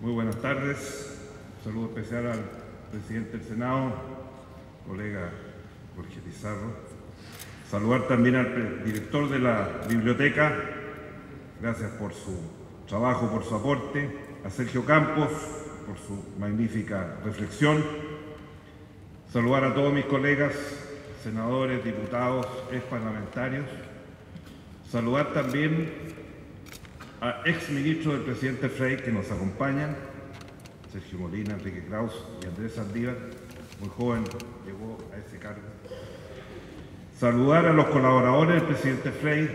Muy buenas tardes. Un saludo especial al presidente del Senado, colega Jorge Pizarro. Saludar también al director de la biblioteca. Gracias por su trabajo, por su aporte. A Sergio Campos, por su magnífica reflexión. Saludar a todos mis colegas, senadores, diputados, exparlamentarios. Saludar también a exministros del presidente Frey que nos acompañan, Sergio Molina, Enrique Kraus y Andrés Saldívar, muy joven, llegó a ese cargo. Saludar a los colaboradores del presidente Frey,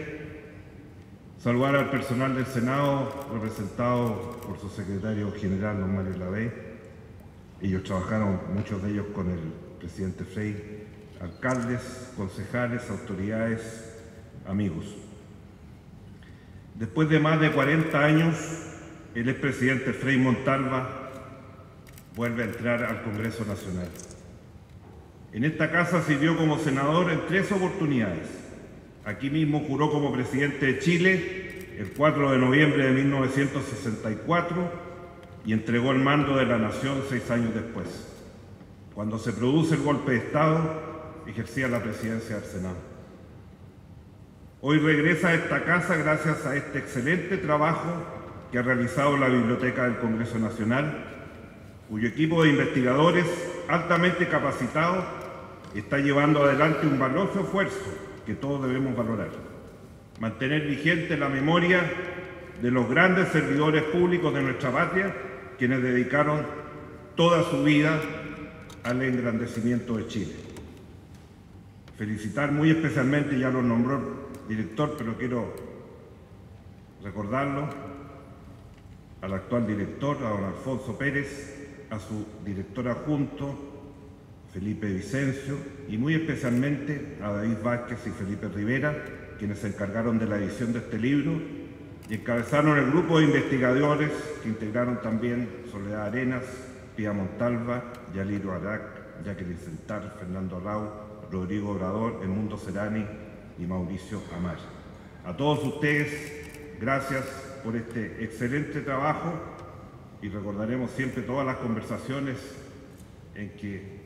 saludar al personal del Senado, representado por su secretario general, don Mario Lavey. Ellos trabajaron, muchos de ellos, con el presidente Frey, alcaldes, concejales, autoridades, amigos. Después de más de 40 años, el expresidente Frei Montalva vuelve a entrar al Congreso Nacional. En esta casa sirvió como senador en 3 oportunidades. Aquí mismo juró como presidente de Chile el 4 de noviembre de 1964 y entregó el mando de la nación 6 años después. Cuando se produce el golpe de Estado, ejercía la presidencia del Senado. Hoy regresa a esta casa gracias a este excelente trabajo que ha realizado la Biblioteca del Congreso Nacional, cuyo equipo de investigadores altamente capacitados está llevando adelante un valioso esfuerzo que todos debemos valorar. Mantener vigente la memoria de los grandes servidores públicos de nuestra patria, quienes dedicaron toda su vida al engrandecimiento de Chile. Felicitar muy especialmente, ya lo nombró director, pero quiero recordarlo, al actual director, a don Alfonso Pérez, a su director adjunto, Felipe Vicencio, y muy especialmente a David Vázquez y Felipe Rivera, quienes se encargaron de la edición de este libro y encabezaron el grupo de investigadores que integraron también Soledad Arenas, Pía Montalva, Yaliro Arac, Jacqueline Sentar, Fernando Arau, Rodrigo Obrador, Edmundo Serani y Mauricio Amar. A todos ustedes, gracias por este excelente trabajo y recordaremos siempre todas las conversaciones en que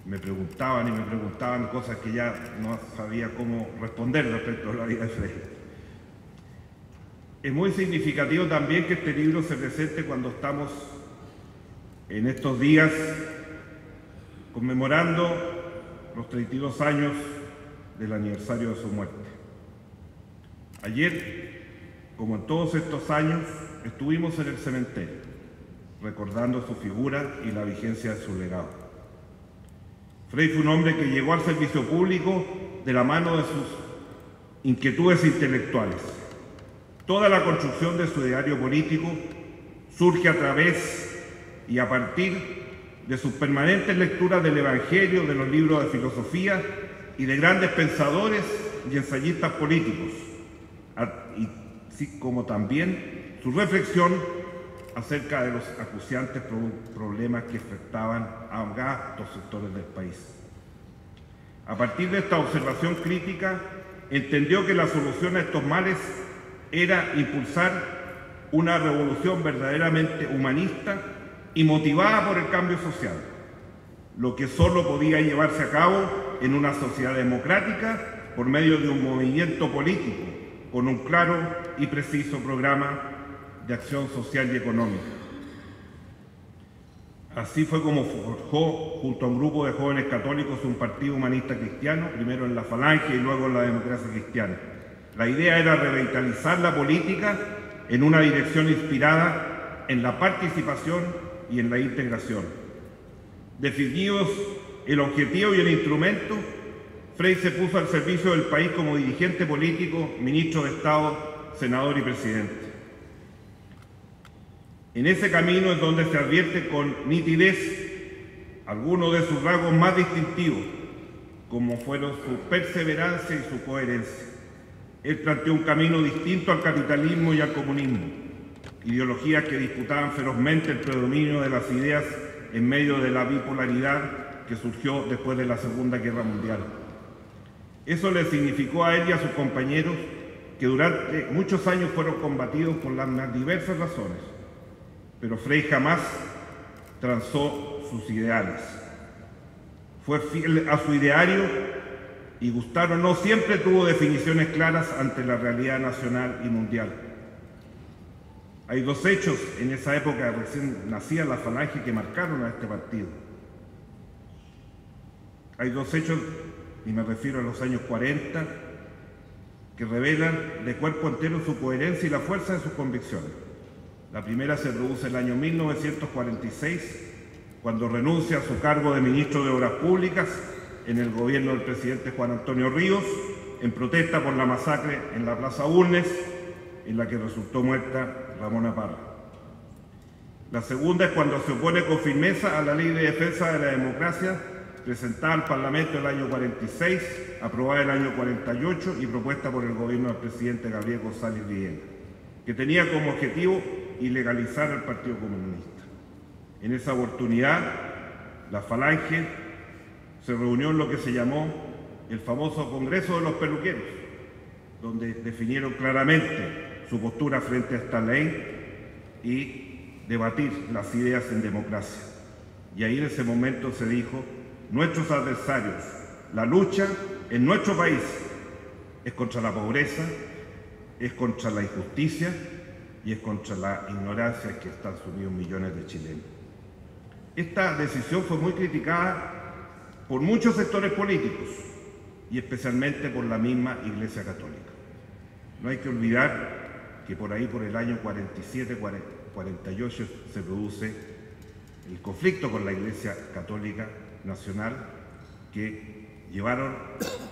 me preguntaban cosas que ya no sabía cómo responder respecto a la vida de Frei. Es muy significativo también que este libro se presente cuando estamos en estos días conmemorando los 32 años del aniversario de su muerte. Ayer, como en todos estos años, estuvimos en el cementerio, recordando su figura y la vigencia de su legado. Frei fue un hombre que llegó al servicio público de la mano de sus inquietudes intelectuales. Toda la construcción de su ideario político surge a través y a partir de sus permanentes lecturas del Evangelio, de los libros de filosofía y de grandes pensadores y ensayistas políticos, así como también su reflexión acerca de los acuciantes problemas que afectaban a vastos sectores del país. A partir de esta observación crítica, entendió que la solución a estos males era impulsar una revolución verdaderamente humanista y motivada por el cambio social, lo que solo podía llevarse a cabo en una sociedad democrática por medio de un movimiento político con un claro y preciso programa de acción social y económica. Así fue como forjó junto a un grupo de jóvenes católicos un partido humanista cristiano, primero en la Falange y luego en la Democracia Cristiana. La idea era revitalizar la política en una dirección inspirada en la participación y en la integración. Definidos el objetivo y el instrumento, Frei se puso al servicio del país como dirigente político, ministro de Estado, senador y presidente. En ese camino es donde se advierte con nitidez algunos de sus rasgos más distintivos, como fueron su perseverancia y su coherencia. Él planteó un camino distinto al capitalismo y al comunismo, ideologías que disputaban ferozmente el predominio de las ideas en medio de la bipolaridad que surgió después de la Segunda Guerra Mundial. Eso le significó a él y a sus compañeros que durante muchos años fueron combatidos por las más diversas razones, pero Frei jamás transó sus ideales. Fue fiel a su ideario y, gustar o no, siempre tuvo definiciones claras ante la realidad nacional y mundial. Hay dos hechos en esa época, recién nacía la Falange, que marcaron a este partido. Hay dos hechos, y me refiero a los años 40, que revelan de cuerpo entero su coherencia y la fuerza de sus convicciones. La primera se produce en el año 1946, cuando renuncia a su cargo de ministro de Obras Públicas en el gobierno del presidente Juan Antonio Ríos, en protesta por la masacre en la Plaza Bulnes, en la que resultó muerta Ramona Parra. La segunda es cuando se opone con firmeza a la Ley de Defensa de la Democracia, presentada al Parlamento el año 46, aprobada el año 48 y propuesta por el gobierno del presidente Gabriel González Videla, que tenía como objetivo ilegalizar al Partido Comunista. En esa oportunidad, la Falange se reunió en lo que se llamó el famoso Congreso de los Peluqueros, donde definieron claramente su postura frente a esta ley y debatir las ideas en democracia. Y ahí en ese momento se dijo: nuestros adversarios, la lucha en nuestro país es contra la pobreza, es contra la injusticia y es contra la ignorancia en que están sumidos millones de chilenos. Esta decisión fue muy criticada por muchos sectores políticos y especialmente por la misma Iglesia Católica. No hay que olvidar que por ahí, por el año 47-48, se produce el conflicto con la Iglesia Católica Nacional, que llevaron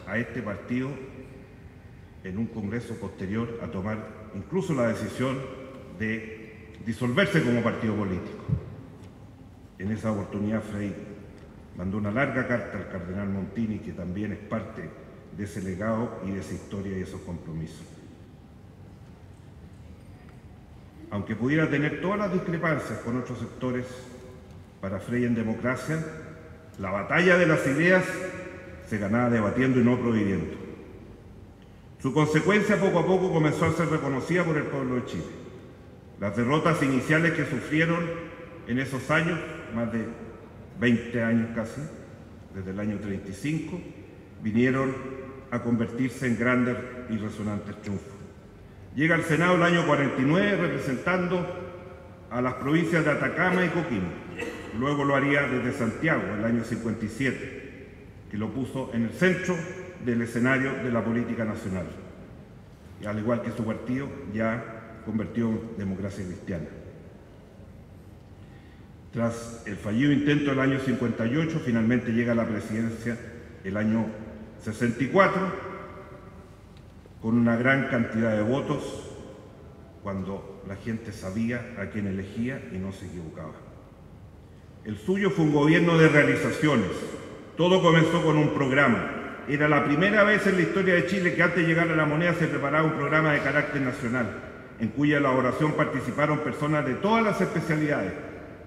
a este partido en un congreso posterior a tomar incluso la decisión de disolverse como partido político. En esa oportunidad, Frei mandó una larga carta al cardenal Montini, que también es parte de ese legado y de esa historia y esos compromisos. Aunque pudiera tener todas las discrepancias con otros sectores, para Frei en democracia, la batalla de las ideas se ganaba debatiendo y no prohibiendo. Su consecuencia poco a poco comenzó a ser reconocida por el pueblo de Chile. Las derrotas iniciales que sufrieron en esos años, más de 20 años casi, desde el año 35, vinieron a convertirse en grandes y resonantes triunfos. Llega al Senado el año 49 representando a las provincias de Atacama y Coquimbo. Luego lo haría desde Santiago, el año 57, que lo puso en el centro del escenario de la política nacional, y al igual que su partido, ya convertido en Democracia Cristiana. Tras el fallido intento del año 58, finalmente llega a la presidencia el año 64, con una gran cantidad de votos, cuando la gente sabía a quién elegía y no se equivocaba. El suyo fue un gobierno de realizaciones. Todo comenzó con un programa. Era la primera vez en la historia de Chile que antes de llegar a la moneda se preparaba un programa de carácter nacional, en cuya elaboración participaron personas de todas las especialidades: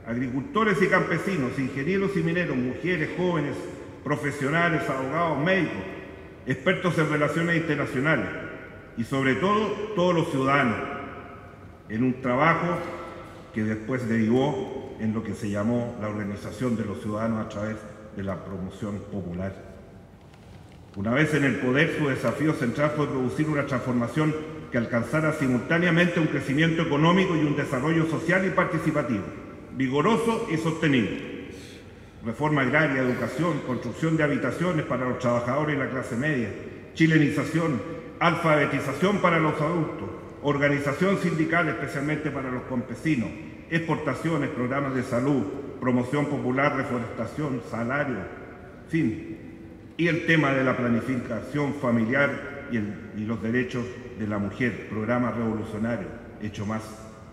agricultores y campesinos, ingenieros y mineros, mujeres, jóvenes, profesionales, abogados, médicos, expertos en relaciones internacionales y sobre todo todos los ciudadanos, en un trabajo que después derivó en lo que se llamó la organización de los ciudadanos a través de la promoción popular. Una vez en el poder, su desafío central fue producir una transformación que alcanzara simultáneamente un crecimiento económico y un desarrollo social y participativo, vigoroso y sostenible. Reforma agraria, educación, construcción de habitaciones para los trabajadores y la clase media, chilenización, alfabetización para los adultos, organización sindical especialmente para los campesinos, exportaciones, programas de salud, promoción popular, reforestación, salario, en fin. Y el tema de la planificación familiar y los derechos de la mujer, programa revolucionario, hecho más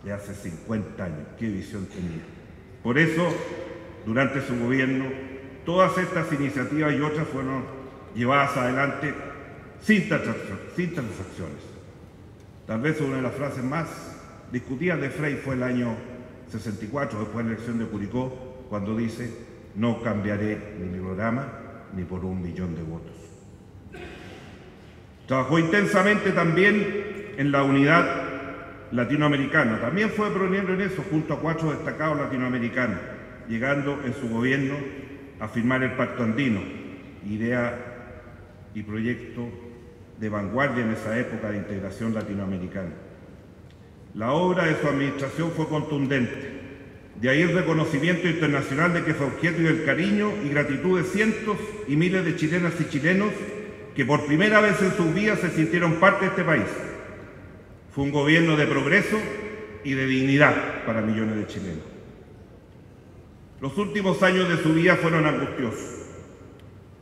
de hace 50 años. ¿Qué visión tenía? Por eso, durante su gobierno, todas estas iniciativas y otras fueron llevadas adelante sin transacciones. Tal vez una de las frases más discutidas de Frei fue el año 64, después de la elección de Curicó, cuando dice: no cambiaré ni mi programa ni por 1 millón de votos. Trabajó intensamente también en la unidad latinoamericano. También fue pionero en eso, junto a 4 destacados latinoamericanos, llegando en su gobierno a firmar el Pacto Andino, idea y proyecto de vanguardia en esa época de integración latinoamericana. La obra de su administración fue contundente, de ahí el reconocimiento internacional de que fue objeto del cariño y gratitud de cientos y miles de chilenas y chilenos que por primera vez en sus vidas se sintieron parte de este país. Fue un gobierno de progreso y de dignidad para millones de chilenos. Los últimos años de su vida fueron angustiosos.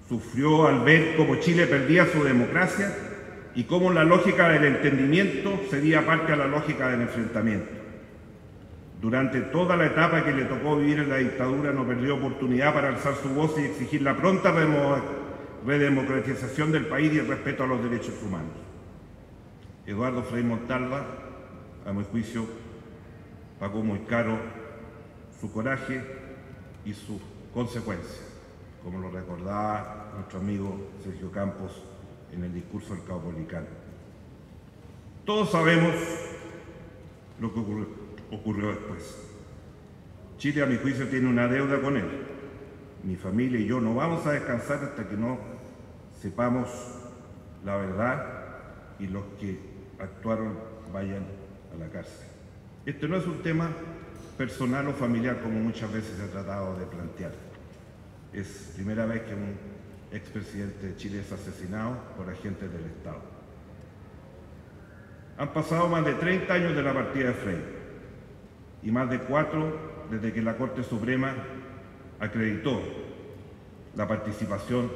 Sufrió al ver cómo Chile perdía su democracia y cómo la lógica del entendimiento cedía parte a la lógica del enfrentamiento. Durante toda la etapa que le tocó vivir en la dictadura no perdió oportunidad para alzar su voz y exigir la pronta redemocratización del país y el respeto a los derechos humanos. Eduardo Frei Montalva, a mi juicio, pagó muy caro su coraje y sus consecuencias, como lo recordaba nuestro amigo Sergio Campos en el discurso del Caupolicán. Todos sabemos lo que ocurrió después. Chile, a mi juicio, tiene una deuda con él. Mi familia y yo no vamos a descansar hasta que no sepamos la verdad y los que actuaron vayan a la cárcel. Este no es un tema personal o familiar como muchas veces se ha tratado de plantear. Es primera vez que un expresidente de Chile es asesinado por agentes del Estado. Han pasado más de 30 años de la partida de Frei y más de 4 desde que la Corte Suprema acreditó la participación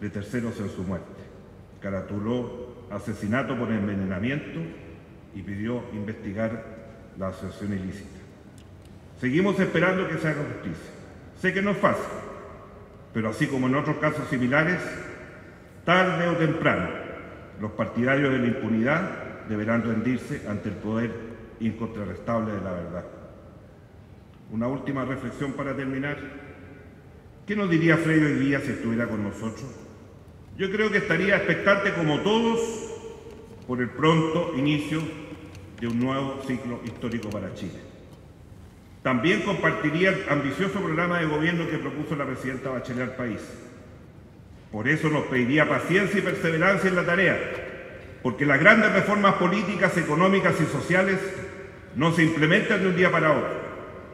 de terceros en su muerte, caratuló asesinato por envenenamiento y pidió investigar la asociación ilícita. Seguimos esperando que se haga justicia. Sé que no es fácil, pero así como en otros casos similares, tarde o temprano, los partidarios de la impunidad deberán rendirse ante el poder incontrarrestable de la verdad. Una última reflexión para terminar. ¿Qué nos diría Frei hoy día si estuviera con nosotros? Yo creo que estaría expectante, como todos, por el pronto inicio de un nuevo ciclo histórico para Chile. También compartiría el ambicioso programa de gobierno que propuso la presidenta Bachelet al país. Por eso nos pediría paciencia y perseverancia en la tarea, porque las grandes reformas políticas, económicas y sociales no se implementan de un día para otro,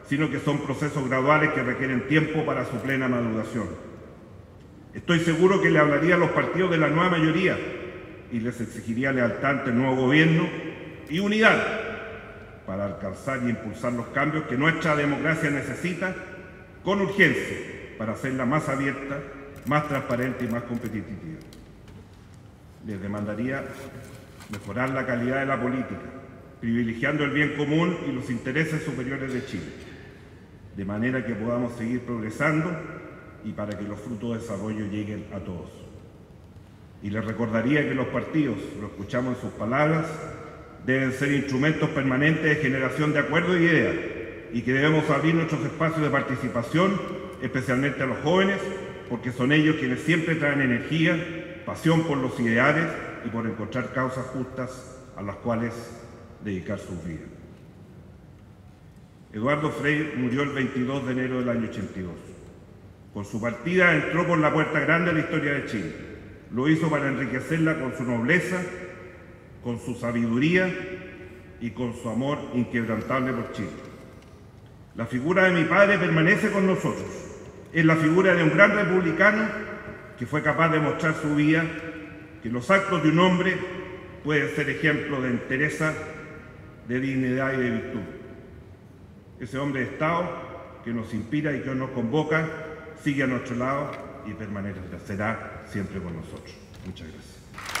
sino que son procesos graduales que requieren tiempo para su plena maduración. Estoy seguro que le hablaría a los partidos de la nueva mayoría y les exigiría lealtad ante el nuevo gobierno y unidad para alcanzar y impulsar los cambios que nuestra democracia necesita con urgencia para hacerla más abierta, más transparente y más competitiva. Les demandaría mejorar la calidad de la política, privilegiando el bien común y los intereses superiores de Chile, de manera que podamos seguir progresando y para que los frutos de desarrollo lleguen a todos. Y les recordaría que los partidos, lo escuchamos en sus palabras, deben ser instrumentos permanentes de generación de acuerdos y ideas, y que debemos abrir nuestros espacios de participación, especialmente a los jóvenes, porque son ellos quienes siempre traen energía, pasión por los ideales y por encontrar causas justas a las cuales dedicar sus vidas. Eduardo Frei murió el 22 de enero del año 82. Con su partida entró por la puerta grande a la historia de Chile. Lo hizo para enriquecerla con su nobleza, con su sabiduría y con su amor inquebrantable por Chile. La figura de mi padre permanece con nosotros. Es la figura de un gran republicano que fue capaz de mostrar su vida, que los actos de un hombre pueden ser ejemplo de entereza, de dignidad y de virtud. Ese hombre de Estado que nos inspira y que nos convoca sigue a nuestro lado y permanecerá siempre con nosotros. Muchas gracias.